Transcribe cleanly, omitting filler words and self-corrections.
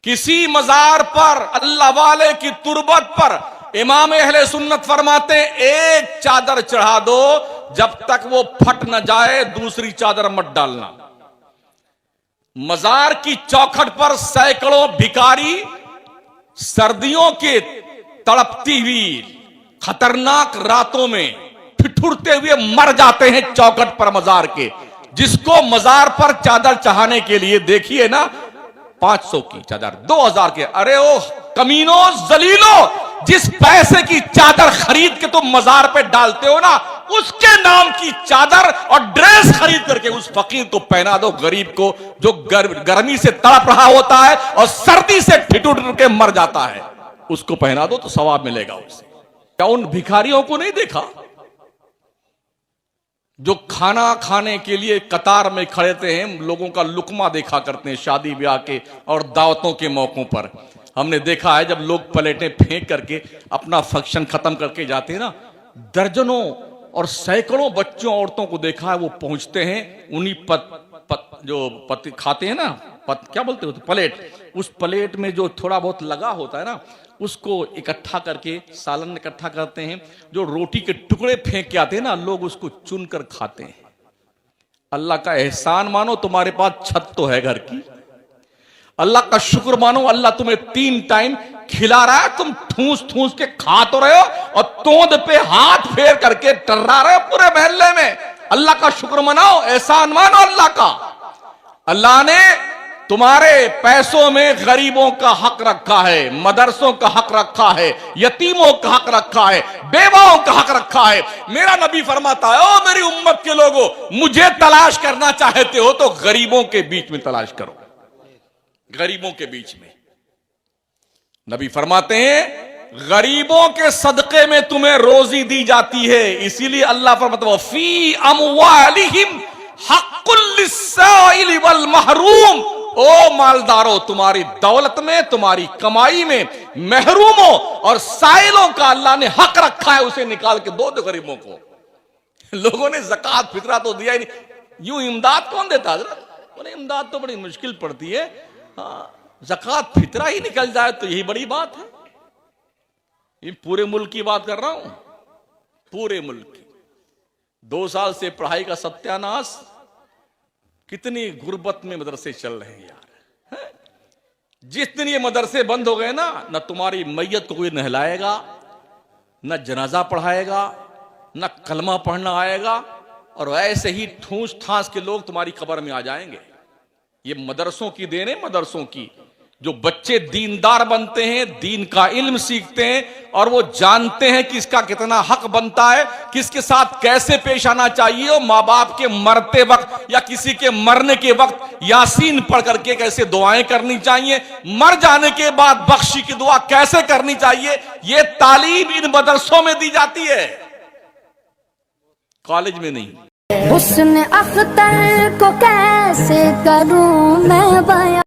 کسی مزار پر اللہ والے کی تربت پر امام اہل سنت فرماتے ہیں ایک چادر چڑھا دو، جب تک وہ پھٹ نہ جائے دوسری چادر مت ڈالنا۔ مزار کی چوکھٹ پر سینکڑوں بھکاری سردیوں کے تڑپتی ہوئی خطرناک راتوں میں ٹھٹھرتے ہوئے مر جاتے ہیں چوکھٹ پر مزار کے۔ جس کو مزار پر چادر چڑھانے کے لیے دیکھیے نا 500 کی چادر، 2000 کے، ارے او کمینوں ذلیلوں، جس پیسے کی چادر خرید کے تم مزار پہ ڈالتے ہو نا، اس کے نام کی چادر اور ڈریس خرید کر کے اس فقیر کو پہنا دو، غریب کو جو گرمی سے تڑپ رہا ہوتا ہے اور سردی سے ٹھٹر کے مر جاتا ہے، اس کو پہنا دو تو ثواب ملے گا اسے۔ کیا ان بھکاریوں کو نہیں دیکھا جو کھانا کھانے کے لیے قطار میں کھڑے ہیں، لوگوں کا لقمہ دیکھا کرتے ہیں شادی بیاہ کے اور دعوتوں کے موقعوں پر؟ ہم نے دیکھا ہے جب لوگ پلیٹیں پھینک کر کے اپنا فنکشن ختم کر کے جاتے ہیں نا، درجنوں اور سینکڑوں بچوں عورتوں کو دیکھا ہے وہ پہنچتے ہیں انہی جو کھاتے ہیں نا، کیا بولتے ہوتے پلیٹ، اس پلیٹ میں جو تھوڑا بہت لگا ہوتا ہے نا اس کو اکٹھا کر کے سالن اکٹھا کرتے ہیں، جو روٹی کے ٹکڑے پھینک کے آتے ہیں نا لوگ اس کو چن کر کھاتے ہیں۔ اللہ کا احسان مانو تمہارے پاس چھت تو ہے گھر کی، اللہ کا شکر مانو اللہ تمہیں 3 ٹائم کھلا رہا ہے، تم ٹھونس ٹھونس کے کھا تو رہے ہو اور توند پہ ہاتھ پھیر کر کے ٹرا رہے ہو پورے محلے میں۔ اللہ کا شکر مناؤ، احسان مانو اللہ کا۔ اللہ نے تمہارے پیسوں میں غریبوں کا حق رکھا ہے، مدرسوں کا حق رکھا ہے، یتیموں کا حق رکھا ہے، بیواؤں کا حق رکھا ہے۔ میرا نبی فرماتا ہے او میری امت کے لوگوں، مجھے تلاش کرنا چاہتے ہو تو غریبوں کے بیچ میں تلاش کرو، غریبوں کے بیچ میں۔ نبی فرماتے ہیں غریبوں کے صدقے میں تمہیں روزی دی جاتی ہے، اسی لیے اللہ فرماتا ہے فی اموالہم حق للسائل والمحروم، او مالداروں تمہاری دولت میں تمہاری کمائی میں محروموں اور سائلوں کا اللہ نے حق رکھا ہے، اسے نکال کے دو غریبوں کو۔ لوگوں نے زکوٰۃ فطرہ تو دیا ہی نہیں، یوں امداد کون دیتا حضرت؟ انہیں امداد تو بڑی مشکل پڑتی ہے، زکوٰۃ فطرہ ہی نکل جائے تو یہی بڑی بات ہے۔ یہ پورے ملک کی بات کر رہا ہوں، پورے ملک کی۔ 2 سال سے پڑھائی کا ستیہ ناش، کتنی غربت میں مدرسے چل رہے ہیں یار۔ جس دن یہ مدرسے بند ہو گئے نا، نہ تمہاری میت کو کوئی نہلائے گا، نہ جنازہ پڑھائے گا، نہ کلمہ پڑھنا آئے گا، اور ایسے ہی ٹھونس ٹھانس کے لوگ تمہاری قبر میں آ جائیں گے۔ یہ مدرسوں کی دین ہے، مدرسوں کی۔ جو بچے دیندار بنتے ہیں، دین کا علم سیکھتے ہیں اور وہ جانتے ہیں کہ اس کا کتنا حق بنتا ہے، کس کے ساتھ کیسے پیش آنا چاہیے، اور ماں باپ کے مرتے وقت یا کسی کے مرنے کے وقت یاسین پڑھ کر کے کیسے دعائیں کرنی چاہیے، مر جانے کے بعد بخشی کی دعا کیسے کرنی چاہیے، یہ تعلیم ان مدرسوں میں دی جاتی ہے، کالج میں نہیں۔ حسن اختر کو کیسے کروں میں بیان